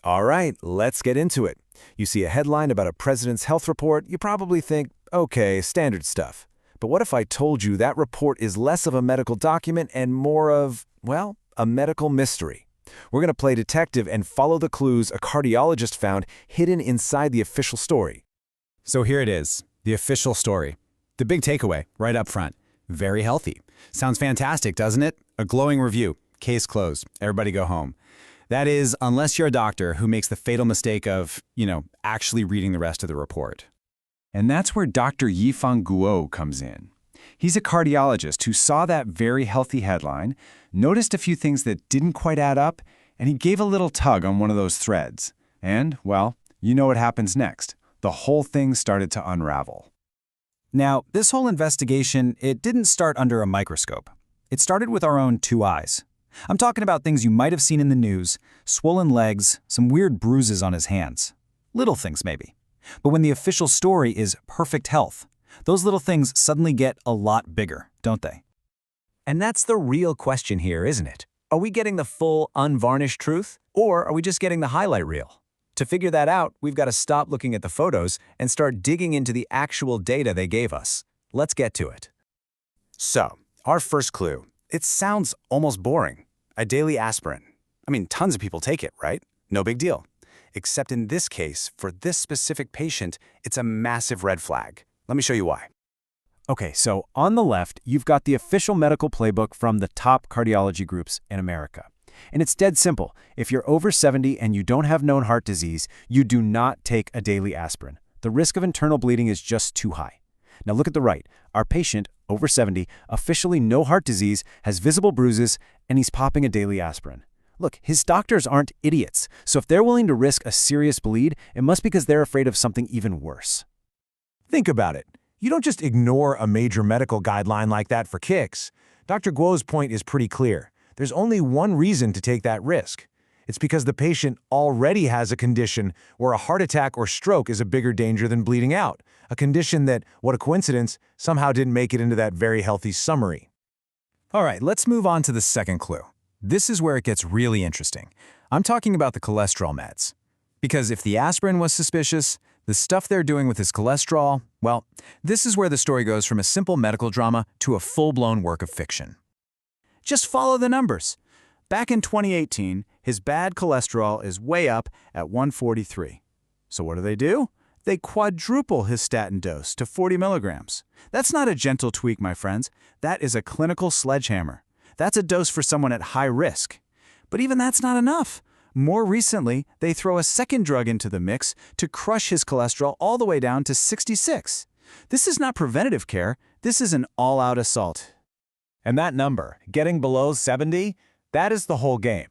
All right, let's get into it. You see a headline about a president's health report, you probably think, okay, standard stuff. But what if I told you that report is less of a medical document and more of, well, a medical mystery? We're going to play detective and follow the clues a cardiologist found hidden inside the official story. So here it is, the official story. The big takeaway, right up front. Very healthy. Sounds fantastic, doesn't it? A glowing review. Case closed. Everybody go home. That is, unless you're a doctor who makes the fatal mistake of, actually reading the rest of the report. And that's where Dr. Yifeng Guo comes in. He's a cardiologist who saw that very healthy headline, noticed a few things that didn't quite add up, and he gave a little tug on one of those threads. And, well, you know what happens next. The whole thing started to unravel. Now, this whole investigation, it didn't start under a microscope. It started with our own two eyes. I'm talking about things you might have seen in the news, swollen legs, some weird bruises on his hands. Little things, maybe. But when the official story is perfect health, those little things suddenly get a lot bigger, don't they? And that's the real question here, isn't it? Are we getting the full, unvarnished truth, or are we just getting the highlight reel? To figure that out, we've got to stop looking at the photos and start digging into the actual data they gave us. Let's get to it. So, our first clue. It sounds almost boring. A daily aspirin. I mean, tons of people take it, right? No big deal. Except in this case, for this specific patient, it's a massive red flag. Let me show you why. Okay, so on the left, you've got the official medical playbook from the top cardiology groups in America. And it's dead simple. If you're over 70 and you don't have known heart disease, you do not take a daily aspirin. The risk of internal bleeding is just too high. Now look at the right. Our patient, over 70, officially no heart disease, has visible bruises, and he's popping a daily aspirin. Look, his doctors aren't idiots, so if they're willing to risk a serious bleed, it must be because they're afraid of something even worse. Think about it. You don't just ignore a major medical guideline like that for kicks. Dr. Guo's point is pretty clear. There's only one reason to take that risk. It's because the patient already has a condition where a heart attack or stroke is a bigger danger than bleeding out, a condition that, what a coincidence, somehow didn't make it into that very healthy summary. All right, let's move on to the second clue. This is where it gets really interesting. I'm talking about the cholesterol meds. Because if the aspirin was suspicious, the stuff they're doing with his cholesterol, well, this is where the story goes from a simple medical drama to a full-blown work of fiction. Just follow the numbers. Back in 2018, his bad cholesterol is way up at 143. So what do? They quadruple his statin dose to 40 milligrams. That's not a gentle tweak, my friends. That is a clinical sledgehammer. That's a dose for someone at high risk. But even that's not enough. More recently, they throw a second drug into the mix to crush his cholesterol all the way down to 66. This is not preventative care. This is an all-out assault. And that number, getting below 70, that is the whole game.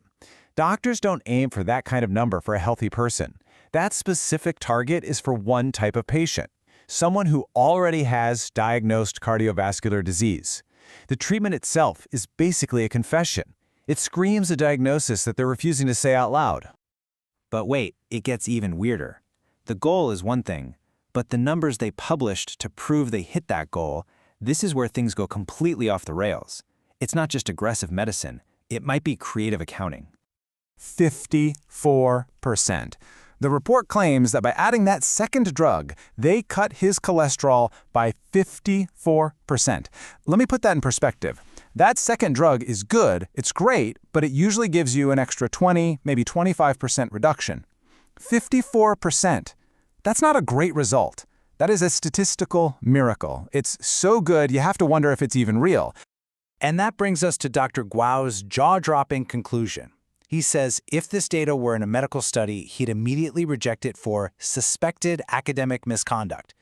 Doctors don't aim for that kind of number for a healthy person. That specific target is for one type of patient, someone who already has diagnosed cardiovascular disease. The treatment itself is basically a confession. It screams a diagnosis that they're refusing to say out loud. But wait, it gets even weirder. The goal is one thing, but the numbers they published to prove they hit that goal, this is where things go completely off the rails. It's not just aggressive medicine. It might be creative accounting. 54%. The report claims that by adding that second drug, they cut his cholesterol by 54%. Let me put that in perspective. That second drug is good, it's great, but it usually gives you an extra 20, maybe 25% reduction. 54%. That's not a great result. That is a statistical miracle. It's so good, you have to wonder if it's even real. And that brings us to Dr. Guo's jaw-dropping conclusion. He says if this data were in a medical study, he'd immediately reject it for suspected academic misconduct.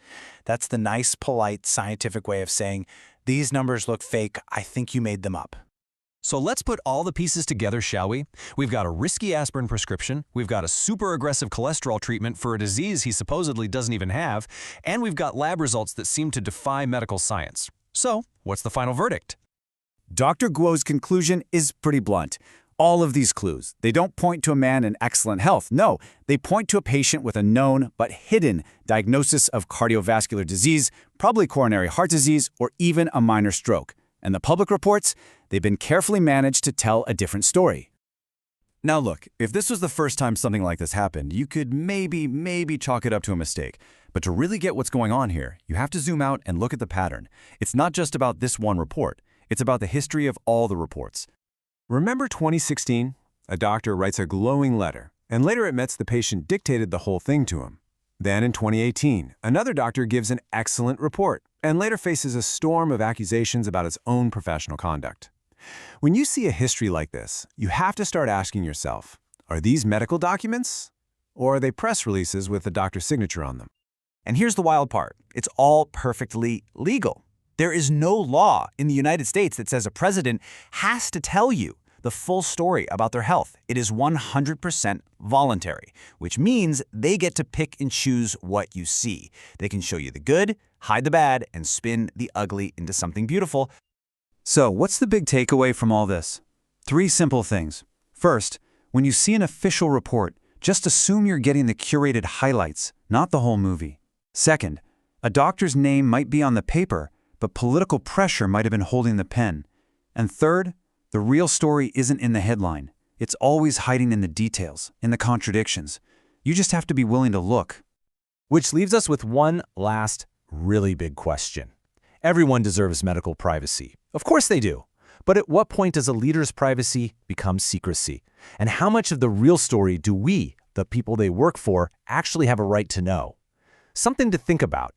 That's the nice, polite, scientific way of saying, these numbers look fake, I think you made them up. So let's put all the pieces together, shall we? We've got a risky aspirin prescription, we've got a super aggressive cholesterol treatment for a disease he supposedly doesn't even have, and we've got lab results that seem to defy medical science. So, what's the final verdict? Dr. Guo's conclusion is pretty blunt. All of these clues, they don't point to a man in excellent health. No, they point to a patient with a known but hidden diagnosis of cardiovascular disease, probably coronary heart disease, or even a minor stroke. And the public reports, they've been carefully managed to tell a different story. Now look, if this was the first time something like this happened, you could maybe chalk it up to a mistake. But to really get what's going on here, you have to zoom out and look at the pattern. It's not just about this one report. It's about the history of all the reports. Remember 2016? A doctor writes a glowing letter, and later admits the patient dictated the whole thing to him. Then in 2018, another doctor gives an excellent report, and later faces a storm of accusations about his own professional conduct. When you see a history like this, you have to start asking yourself, are these medical documents? Or are they press releases with the doctor's signature on them? And here's the wild part. It's all perfectly legal. There is no law in the United States that says a president has to tell you the full story about their health. It is 100% voluntary, which means they get to pick and choose what you see. They can show you the good, hide the bad, and spin the ugly into something beautiful. So, what's the big takeaway from all this? 3 simple things. First, when you see an official report, just assume you're getting the curated highlights, not the whole movie. Second, a doctor's name might be on the paper, but political pressure might have been holding the pen. And third, the real story isn't in the headline. It's always hiding in the details, in the contradictions. You just have to be willing to look. Which leaves us with one last really big question. Everyone deserves medical privacy. Of course they do. But at what point does a leader's privacy become secrecy? And how much of the real story do we, the people they work for, actually have a right to know? Something to think about